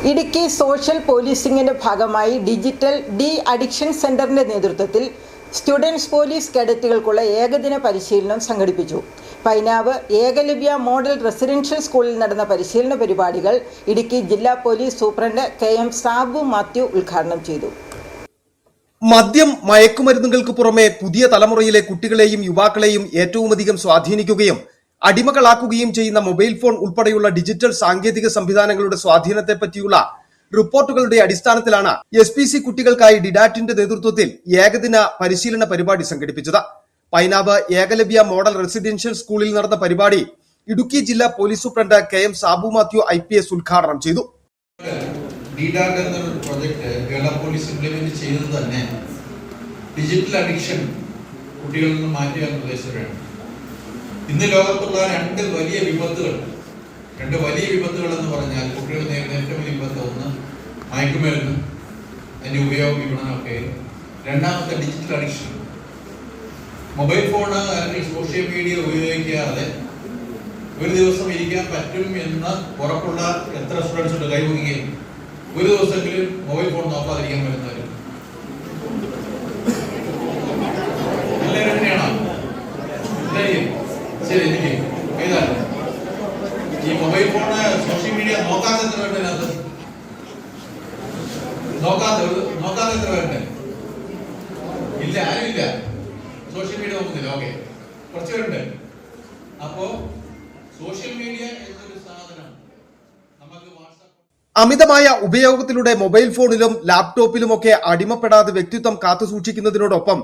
Idukki social പോലീസിംഗിന്റെ ഭാഗമായി digital de addiction സെന്ററിന്റെ നേതൃത്വത്തിൽ സ്റ്റുഡൻസ് പോലീസ് കേഡറ്റുകൾക്കുള്ള ഏകദിന പരിശീലനം സംഘടിപ്പിച്ചു. പൈനാവ് ഏകലവ്യ മോഡൽ റെസിഡൻഷ്യൽ സ്കൂളിൽ നടന്ന പരിശീലന പരിപാടികൾ ഇടുക്കി ജില്ലാ police superintendent KM Sabu Mathew ഉദ്ഘാടനം ചെയ്തു. മദ്യം, മയക്കുമരുന്നുകൾക്ക് പുറമെ പുതിയ തലമുറയിലെ കുട്ടികളെയും യുവാക്കളെയും ഏറ്റവുമധികം സ്വാധീനിക്കുകയും അടിമകളാക്കുകയും ചെയ്യുന്ന മൊബൈൽ ഫോൺ ഉൾപ്പെടെയുള്ള ഡിജിറ്റൽ സാങ്കേതിക സംവിധാനങ്ങളുടെ സ്വാധീനത്തെപ്പറ്റിയുള്ള റിപ്പോർട്ടുകളുടെ അടിസ്ഥാനത്തിലാണ് SPC കുട്ടികൾക്കായി ഡിഡാറ്റിന്റെ നേതൃത്വത്തിൽ ഏകദിന പരിശീലന പരിപാടി സംഘടിപ്പിച്ചത്. പൈനാവ് ഏകലവ്യ മോഡൽ റെസിഡൻഷ്യൽ സ്കൂളിൽ നടന്ന പരിപാടി ഇടുക്കി ജില്ലാ police superintendent KM Sabu Mathew IPS ഉദ്ഘാടനം ചെയ്തു. ഡിഡാറ്റ് എന്നൊരു പ്രോജക്റ്റ് കേരള പോലീസ് ഇംപ്ലിമെന്റ് ചെയ്തത് തന്നെ ഡിജിറ്റൽ അഡിക്ഷൻ കുട്ടികളിൽ നിന്ന് മാറ്റുക എന്ന ഉദ്ദേശത്തോടെയാണ്. ഇന്ന് ലോകത്തുള്ള രണ്ട് വലിയ വിപത്തുകൾ എന്ന് പറഞ്ഞാൽ കുട്ടികൾ നേരിടുന്ന ഏറ്റവും വലിയ വിപത്ത് ഒന്ന് മയക്കുമരുന്ന്, അതിന്റെ ഉപയോഗ വിപണനമൊക്കെ. രണ്ടാമത്തെ ഡിജിറ്റൽ അഡിക്ഷൻ. മൊബൈൽ ഫോണ് അല്ലെങ്കിൽ സോഷ്യൽ മീഡിയ ഉപയോഗിക്കാതെ ഒരു ദിവസം ഇരിക്കാൻ പറ്റും എന്ന് ഉറപ്പുള്ള എത്ര സ്റ്റുഡൻസ് ഉണ്ട്? കൈവക്കുകയും ഒരു ദിവസമെങ്കിലും മൊബൈൽ ഫോൺ നോക്കാതിരിക്കാൻ വരുന്നവരും എല്ലാവരും എങ്ങനെയാണോ? ശരി, എനിക്ക് ഏതാണ് ഈ മൊബൈൽ ഫോണ് സോഷ്യൽ മീഡിയ നോക്കാതെ എത്ര പേരുണ്ട്? അതിനകത്ത് നോക്കാതെ എത്ര പേരുണ്ട്? ഇല്ല, ആരും ഇല്ല. സോഷ്യൽ മീഡിയ നോക്കുന്നില്ല. ഓക്കെ, കുറച്ച് പേരുണ്ട്. അപ്പോ സോഷ്യൽ മീഡിയ എന്നൊരു സാധനം നമുക്ക് അമിതമായ ഉപയോഗത്തിലൂടെ മൊബൈൽ ഫോണിലും ലാപ്ടോപ്പിലുമൊക്കെ അടിമപ്പെടാതെ വ്യക്തിത്വം കാത്തുസൂക്ഷിക്കുന്നതിനോടൊപ്പം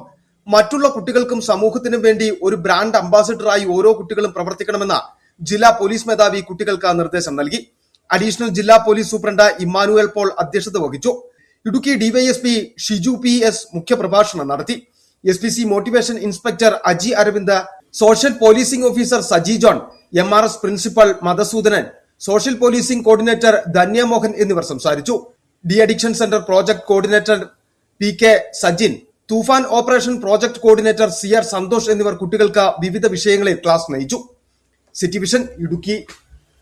മറ്റുള്ള കുട്ടികൾക്കും സമൂഹത്തിനും വേണ്ടി ഒരു ബ്രാൻഡ് അംബാസിഡറായി ഓരോ കുട്ടികളും പ്രവർത്തിക്കണമെന്ന് ജില്ലാ പോലീസ് മേധാവി കുട്ടികൾക്ക് നിർദ്ദേശം നൽകി. അഡീഷണൽ ജില്ലാ പോലീസ് സൂപ്രണ്ട് ഇമ്മാനുവൽ പോൾ അധ്യക്ഷത വഹിച്ചു. ഇടുക്കി DYSP ഷിജു PS മുഖ്യപ്രഭാഷണം നടത്തി. SPC motivation inspector Aji Aravind, social policing officer Saji John, MRS principal Madhusoodanan, social policing coordinator Dhanya Mohan എന്നിവർ സംസാരിച്ചു. De addiction centre project coordinator PK Sajin, Toofan operation project coordinator CR Santhosh എന്നിവർ കുട്ടികൾക്ക് വിവിധ വിഷയങ്ങളിൽ ക്ലാസ് നയിച്ചു. City vision Idukki.